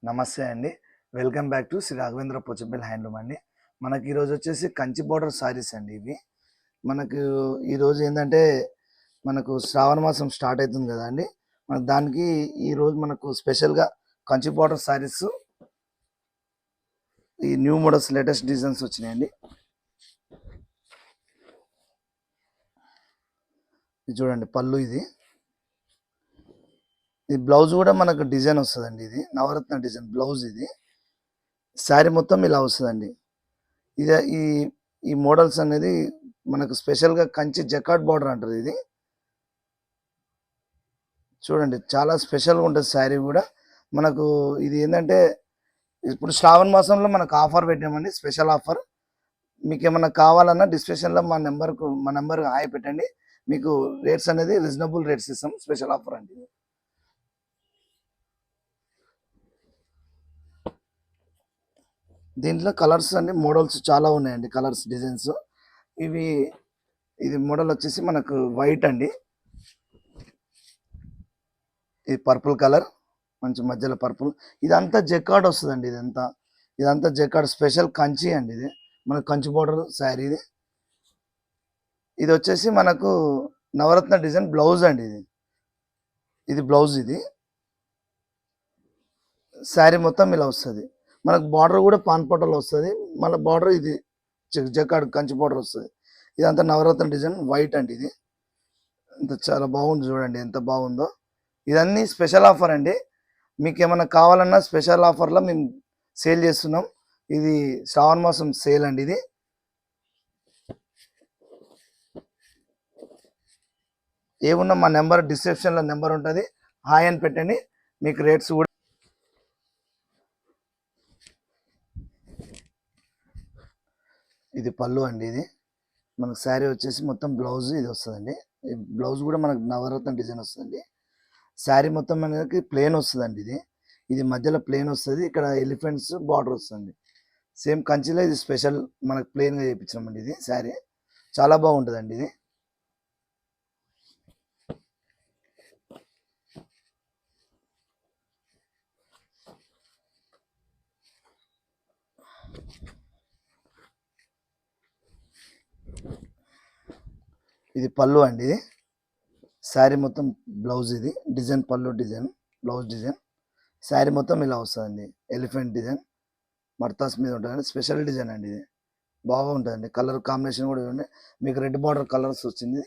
నమస్తే అండి. Welcome back to Shri Raghavendra Pochampally handloom అండి. మనకి ఈరోజు వచ్చేసి కంచి బోర్డర్ సారీస్ అండి ఇవి. మనకు ఈరోజు ఏంటంటే మనకు శ్రావణ మాసం స్టార్ట్ అవుతుంది కదా అండి. మనకు దానికి ఈరోజు మనకు స్పెషల్గా కంచి బోర్డర్ సారీస్ ఈ న్యూ మోడల్స్ లేటెస్ట్ డిజైన్స్ వచ్చినాయండి. ఇది చూడండి పళ్ళు, ఇది బ్లౌజ్ కూడా మనకు డిజైన్ వస్తుందండి. ఇది నవరత్న డిజైన్ బ్లౌజ్. ఇది శారీ మొత్తం ఇలా వస్తుందండి. ఇది ఈ ఈ మోడల్స్ అనేది మనకు స్పెషల్గా కంచి జకాట్ బార్డర్ అంటారు. ఇది చూడండి చాలా స్పెషల్గా ఉంటుంది శారీ కూడా. మనకు ఇది ఏంటంటే ఇప్పుడు శ్రావణ మాసంలో మనకు ఆఫర్ పెట్టామండి, స్పెషల్ ఆఫర్. మీకు ఏమన్నా కావాలన్నా డిస్క్రిప్షన్లో మా నెంబర్ హాయ్ పెట్టండి. మీకు రేట్స్ అనేది రీజనబుల్ రేట్స్ ఇస్తాం. స్పెషల్ ఆఫర్ అండి. దీంట్లో కలర్స్ అండి, మోడల్స్ చాలా ఉన్నాయండి, కలర్స్ డిజైన్స్. ఇది మోడల్ వచ్చేసి మనకు వైట్ అండి. ఇది పర్పుల్ కలర్, మంచి మధ్యలో పర్పుల్. ఇదంతా జెకార్డ్ వస్తుందండి. ఇదంతా జెకార్డ్ స్పెషల్ కంచి అండి. ఇది మనకు కంచి బోర్డర్ శారీ. ఇది వచ్చేసి మనకు నవరత్న డిజైన్ బ్లౌజ్ అండి. ఇది బ్లౌజ్. ఇది శారీ మొత్తం ఇలా వస్తుంది. మనకు బార్డర్ కూడా పాన్పట్టలో వస్తుంది. మళ్ళీ బార్డర్ ఇది జకార్డ్ కంచి బార్డర్ వస్తుంది. ఇదంతా నవరత్న డిజైన్ వైట్ అండి. ఇది ఇంత చాలా బాగుంది, చూడండి ఎంత బాగుందో. ఇదన్నీ స్పెషల్ ఆఫర్ అండి. మీకు ఏమైనా కావాలన్నా స్పెషల్ ఆఫర్లో మేము సేల్ చేస్తున్నాం. ఇది శ్రావణ మాసం సేల్ అండి. ఇది ఏమున్నా మా నెంబర్ డిస్క్రిప్షన్లో నెంబర్ ఉంటుంది, హాయ్ అని పెట్టండి. మీకు రేట్స్ కూడా. ఇది పళ్ళు అండి. ఇది మనకు శారీ వచ్చేసి మొత్తం బ్లౌజ్ ఇది వస్తుందండి. ఈ బ్లౌజ్ కూడా మనకు నవరత్న డిజైన్ వస్తుంది. శారీ మొత్తం మనకి ప్లేన్ వస్తుందండి. ఇది మధ్యలో ప్లేన్ వస్తుంది. ఇక్కడ ఎలిఫెంట్స్ బార్డర్ వస్తుంది. సేమ్ కంచిలో ఇది స్పెషల్ మనకు ప్లేన్గా చేయించామండి. ఇది శారీ చాలా బాగుంటుందండి. ఇది పళ్ళు అండి. ఇది శారీ మొత్తం బ్లౌజ్. ఇది డిజైన్ పళ్ళు డిజైన్, బ్లౌజ్ డిజైన్. శారీ మొత్తం ఇలా వస్తుందండి. ఎలిఫెంట్ డిజైన్ మర్తాస్ మీద ఉంటుందండి. స్పెషల్ డిజైన్ అండి. ఇది బాగుంటుందండి. కలర్ కాంబినేషన్ కూడా చూడండి. మీకు రెడ్ బార్డర్ కలర్స్ వచ్చింది.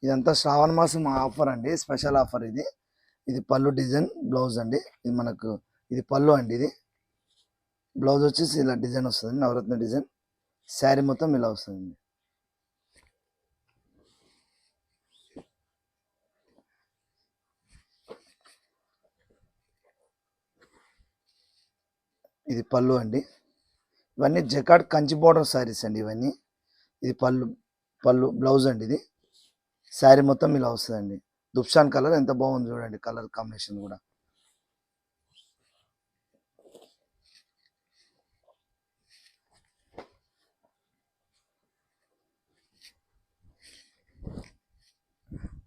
ఇదంతా శ్రావణ మాసం ఆఫర్ అండి, స్పెషల్ ఆఫర్. ఇది పళ్ళు డిజైన్ బ్లౌజ్ అండి. ఇది మనకు ఇది పళ్ళు అండి. ఇది బ్లౌజ్ వచ్చేసి ఇలా డిజైన్ వస్తుంది, నవరత్న డిజైన్. శారీ మొత్తం ఇలా వస్తుంది. ఇది పళ్ళు అండి. ఇవన్నీ జకార్డ్ కంచి బోర్డర్ శారీస్ అండి ఇవన్నీ. ఇది పళ్ళు బ్లౌజ్ అండి. ఇది శారీ మొత్తం ఇలా వస్తుందండి. దుప్షాన్ కలర్ ఎంత బాగుంది చూడండి, కలర్ కాంబినేషన్ కూడా.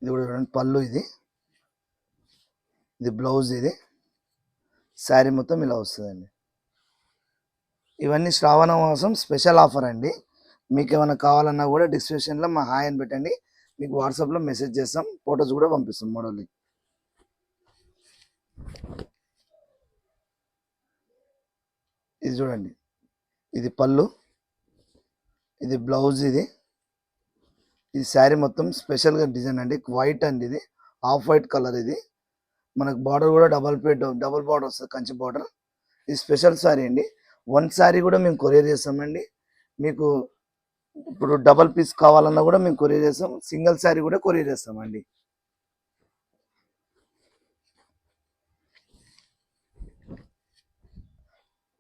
ఇది కూడా చూడండి పళ్ళు. ఇది బ్లౌజ్. ఇది శారీ మొత్తం ఇలా వస్తుందండి. ఇవన్నీ శ్రావణ మాసం స్పెషల్ ఆఫర్ అండి. మీకు ఏమైనా కావాలన్నా కూడా డిస్క్రిప్షన్లో మా హాయ్ అని పెట్టండి. మీకు వాట్సాప్లో మెసేజ్ చేస్తాం, ఫొటోస్ కూడా పంపిస్తాం మోడల్. ఇది చూడండి, ఇది పళ్ళు, ఇది బ్లౌజ్. ఇది శారీ మొత్తం స్పెషల్గా డిజైన్ అండి. వైట్ అండి. ఇది ఆఫ్ వైట్ కలర్. ఇది మనకు బార్డర్ కూడా డబుల్ బార్డర్ వస్తుంది, కంచి బార్డర్. ఇది స్పెషల్ శారీ అండి. వన్ శారీ కూడా మేము కొరియర్ చేస్తామండి. మీకు ఇప్పుడు డబల్ పీస్ కావాలన్నా కూడా మేము కొరియర్ చేస్తాం. సింగిల్ శారీ కూడా కొరియర్ చేస్తామండి.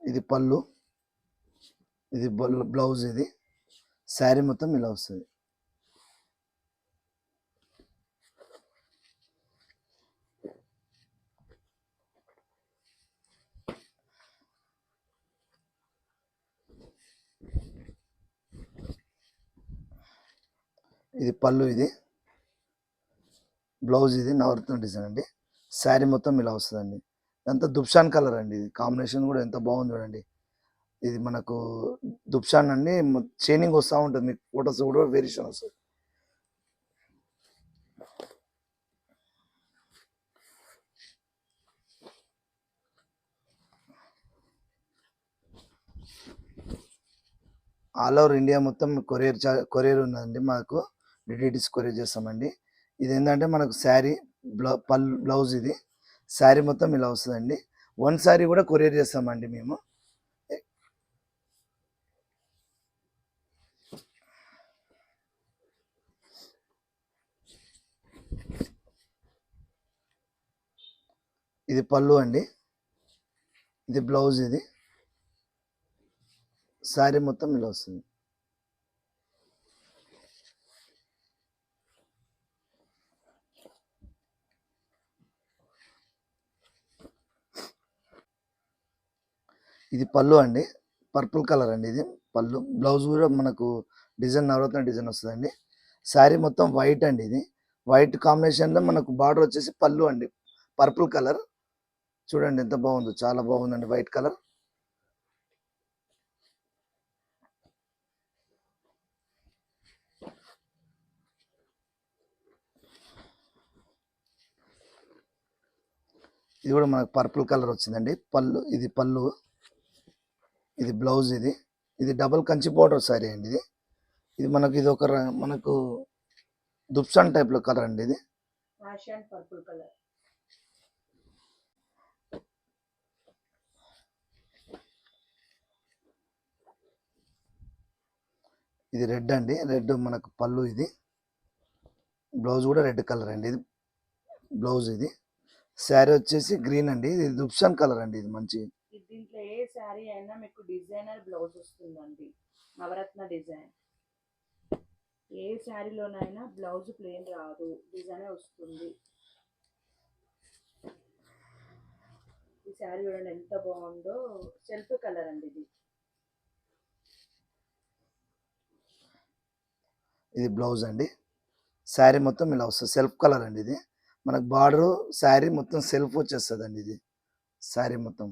ఇది పళ్ళు, ఇది బ్లౌజ్. ఇది శారీ మొత్తం ఇలా వస్తుంది. ఇది పళ్ళు, ఇది బ్లౌజ్, ఇది నవరత్న డిజైన్ అండి. శారీ మొత్తం ఇలా వస్తుందండి. ఇదంతా దుప్షాన్ కలర్ అండి. ఇది కాంబినేషన్ కూడా ఎంత బాగుంది చూడండి. ఇది మనకు దుప్షాన్ అండి, షైనింగ్ వస్తూ ఉంటుంది. మీకు ఫొటోస్ కూడా వేరియేషన్ వస్తుంది. ఆల్ ఓవర్ ఇండియా మొత్తం కొరియర్ ఉందండి మాకు. డిటిడిసి కొరియర్ చేస్తామండి. ఇది ఏంటంటే మనకు శారీ బ్లౌజ్, ఇది శారీ మొత్తం ఇలా వస్తుందండి. వన్ శారీ కూడా కొరియర్ చేస్తామండి మేము. ఇది పళ్ళు అండి, ఇది బ్లౌజ్, ఇది శారీ మొత్తం ఇలా వస్తుంది. ఇది పళ్ళు అండి, పర్పుల్ కలర్ అండి. ఇది పళ్ళు, బ్లౌజ్ కూడా మనకు డిజైన్ నవరత్న డిజైన్ వస్తుందండి. శారీ మొత్తం వైట్ అండి. ఇది వైట్ కాంబినేషన్లో మనకు బార్డర్ వచ్చేసి పళ్ళు అండి, పర్పుల్ కలర్. చూడండి ఎంత బాగుందో, చాలా బాగుందండి వైట్ కలర్. ఇది కూడా మనకు పర్పుల్ కలర్ వచ్చిందండి. పళ్ళు, ఇది పళ్ళు, ఇది బ్లౌజ్, ఇది డబుల్ కంచి బోర్డర్ శారీ అండి. ఇది మనకు ఇది ఒక మనకు దుప్సాన్ టైప్లో కలర్ అండి. ఇది పర్పుల్ కలర్. ఇది రెడ్ అండి, రెడ్ మనకు పళ్ళు, ఇది బ్లౌజ్ కూడా రెడ్ కలర్ అండి. ఇది బ్లౌజ్, ఇది శారీ వచ్చేసి గ్రీన్ అండి. ఇది దుప్సాన్ కలర్ అండి. ఇది మంచి, దీంట్లో ఏ శారీ అయినా మీకు డిజైనర్ బ్లౌజ్ వస్తుందండి, నవరత్న డిజైన్. ఏ శారీలోనైనా బ్లౌజ్ ప్లెయిన్ రాదు, డిజైన్ వస్తుంది. ఈ శారీ చూడండి ఎంత బాగుందో, సెల్ఫ్ కలర్ అండి. ఇది బ్లౌజ్ అండి. శారీ మొత్తం ఇలా వస్తుంది, సెల్ఫ్ కలర్ అండి. ఇది మనకు బార్డరు శారీ మొత్తం సెల్ఫ్ వచ్చేస్తుంది అండి. ఇది శారీ మొత్తం.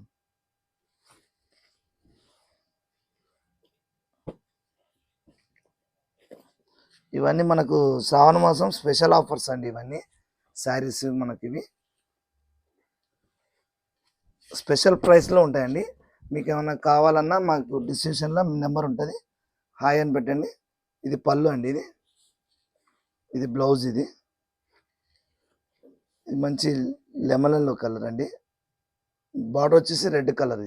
ఇవన్నీ మనకు శ్రావణ మాసం స్పెషల్ ఆఫర్స్ అండి. ఇవన్నీ శారీస్ మనకి ఇవి స్పెషల్ ప్రైస్లో ఉంటాయండి. మీకు ఏమైనా కావాలన్నా మాకు డిస్క్రిప్షన్లో నెంబర్ ఉంటుంది, హాయ్ అని పెట్టండి. ఇది పళ్ళు అండి, ఇది బ్లౌజ్, ఇది మంచి లెమన్ ఎల్లో కలర్ అండి. బార్డర్ వచ్చేసి రెడ్ కలర్.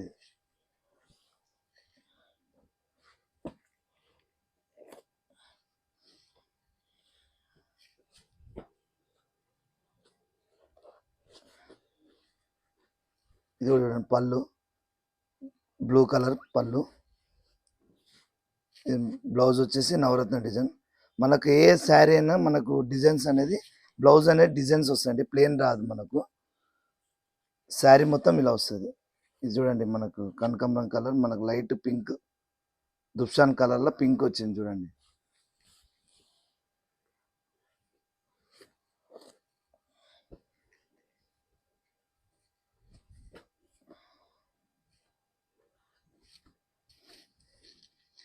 ఇది కూడా చూడండి పళ్ళు, బ్లూ కలర్ పళ్ళు. బ్లౌజ్ వచ్చేసి నవరత్న డిజైన్. మనకు ఏ శారీ అయినా మనకు డిజైన్స్ అనేది, బ్లౌజ్ అనేది డిజైన్స్ వస్తాయండి, ప్లెయిన్ రాదు మనకు. శారీ మొత్తం ఇలా వస్తుంది. ఇది చూడండి మనకు కనకాంబరం కలర్, మనకు లైట్ పింక్, దుప్షాన్ కలర్లో పింక్ వచ్చింది చూడండి.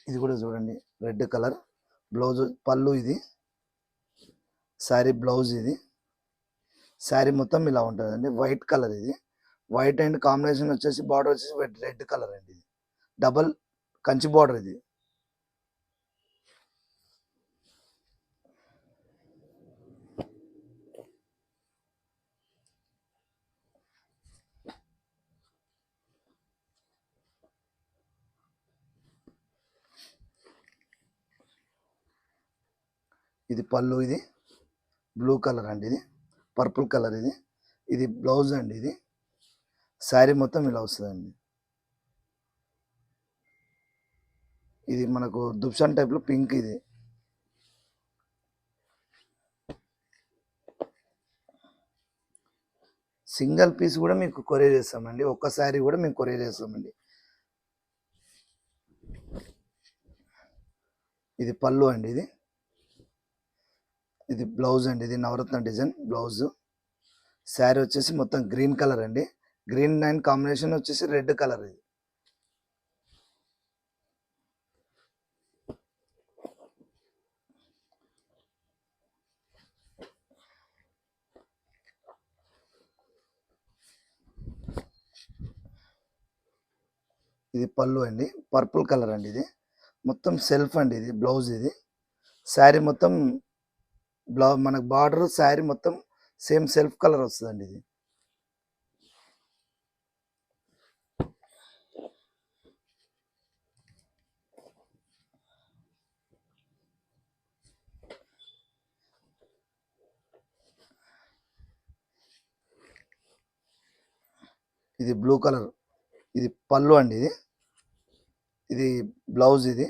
ఇది కూడా చూడండి రెడ్ కలర్, బ్లౌజ్ పళ్ళు, ఇది శారీ బ్లౌజ్, ఇది శారీ మొత్తం ఇలా ఉంటుందండి. వైట్ కలర్, ఇది వైట్ అండ్ కాంబినేషన్ వచ్చేసి బార్డర్ వచ్చేసి రెడ్ కలర్ అండి. ఇది డబల్ కంచి బార్డర్. ఇది పళ్ళు, ఇది బ్లూ కలర్ అండి. ఇది పర్పుల్ కలర్, ఇది బ్లౌజ్ అండి. ఇది శారీ మొత్తం ఇలా వస్తుందండి. ఇది మనకు దుప్షాన్ టైప్లో పింక్. ఇది సింగిల్ పీస్ కూడా మీకు కొరియర్ చేస్తామండి, ఒక్క శారీ కూడా మేము కొరియర్ చేస్తామండి. ఇది పళ్ళు అండి. ఇది బ్లౌజ్ అండి, ఇది నవరత్న డిజైన్ బ్లౌజ్. శారీ వచ్చేసి మొత్తం గ్రీన్ కలర్ అండి, గ్రీన్ అండ్ కాంబినేషన్ వచ్చేసి రెడ్ కలర్. ఇది ఇది పళ్ళు అండి, పర్పుల్ కలర్ అండి. ఇది మొత్తం సెల్ఫ్ అండి, ఇది బ్లౌజ్. ఇది శారీ మొత్తం మనకు బార్డర్ శారీ మొత్తం సేమ్ సెల్ఫ్ కలర్ వస్తుందండి. ఇది ఇది బ్లూ కలర్, ఇది పళ్ళు అండి. ఇది బ్లౌజ్. ఇది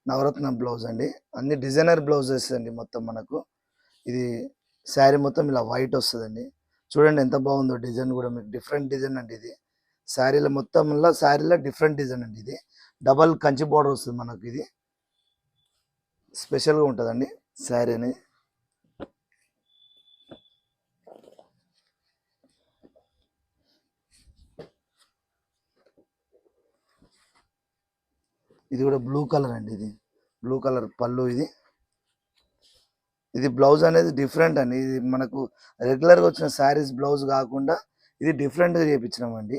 నవరత్న బ్లౌజ్ అండి, అన్ని డిజైనర్ బ్లౌజెస్ అండి మొత్తం మనకు. ఇది శారీ మొత్తం ఇలా వైట్ వస్తుందండి. చూడండి ఎంత బాగుందో డిజైన్ కూడా, మీకు డిఫరెంట్ డిజైన్ అండి. ఇది శారీలో మొత్తంలో శారీలో డిఫరెంట్ డిజైన్ అండి. ఇది డబల్ కంచి బార్డర్ వస్తుంది మనకు. ఇది స్పెషల్గా ఉంటుందండి శారీ అనేది. ఇది కూడా బ్లూ కలర్ అండి, ఇది బ్లూ కలర్ పళ్ళు. ఇది బ్లౌజ్ అనేది డిఫరెంట్ అండి. ఇది మనకు రెగ్యులర్గా వచ్చిన శారీస్ బ్లౌజ్ కాకుండా ఇది డిఫరెంట్గా చేయించినామండి.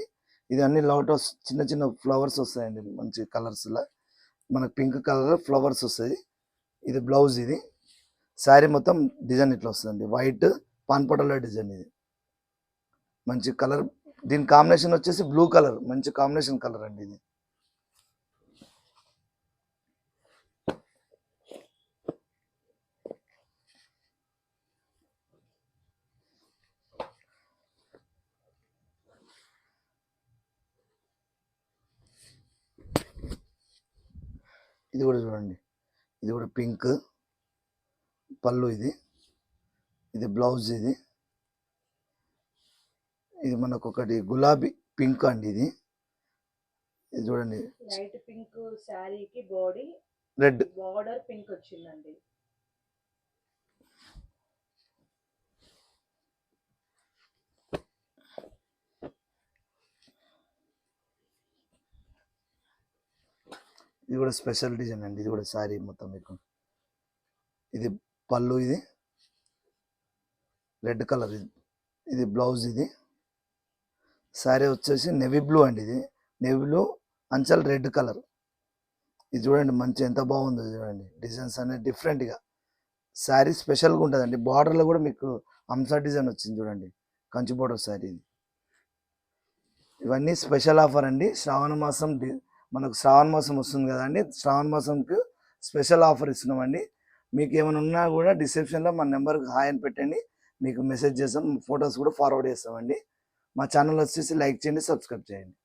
ఇది అన్ని లోటస్ చిన్న చిన్న ఫ్లవర్స్ వస్తాయండి, మంచి కలర్స్లో. మనకు పింక్ కలర్ ఫ్లవర్స్ వస్తాయి. ఇది బ్లౌజ్. ఇది శారీ మొత్తం డిజైన్ ఇట్లా వస్తుందండి, వైట్ పాన్పటల డిజైన్. ఇది మంచి కలర్, దీని కాంబినేషన్ వచ్చేసి బ్లూ కలర్, మంచి కాంబినేషన్ కలర్ అండి. ఇది ఇది కూడా చూడండి, ఇది కూడా పింక్ పళ్ళు. ఇది బ్లౌజ్. ఇది మనకు ఒకటి గులాబీ పింక్ అండి. ఇది చూడండి, లైట్ పింక్ శారీకి బాడీ రెడ్ బార్డర్ పింక్ వచ్చిందండి. ఇది కూడా స్పెషల్ డిజైన్ అండి. ఇది కూడా శారీ మొత్తం మీకు. ఇది పళ్ళు. ఇది రెడ్ కలర్. ఇది బ్లౌజ్. ఇది శారీ వచ్చేసి నెవీ బ్లూ అండి. ఇది navy blue Anchal red colour. ఇది చూడండి మంచి ఎంత బాగుందో చూడండి, డిజైన్స్ అనేది డిఫరెంట్గా. శారీ స్పెషల్గా ఉంటుందండి. బార్డర్లో కూడా మీకు హంసా డిజైన్ వచ్చింది చూడండి, కంచి బార్డర్ శారీ. ఇది ఇవన్నీ స్పెషల్ ఆఫర్ అండి. శ్రావణ మాసం మనకు శ్రావణ మాసం వస్తుంది కదండి, శ్రావణ మాసంకి స్పెషల్ ఆఫర్ ఇస్తున్నామండి. మీకు ఏమైనా ఉన్నా కూడా డిస్క్రిప్షన్లో మన నెంబర్కి హాయ్ అని పెట్టండి, మీకు మెసేజ్ చేస్తాం, ఫొటోస్ కూడా ఫార్వర్డ్ చేస్తామండి. మా ఛానల్ వచ్చేసి లైక్ చేయండి, సబ్స్క్రైబ్ చేయండి.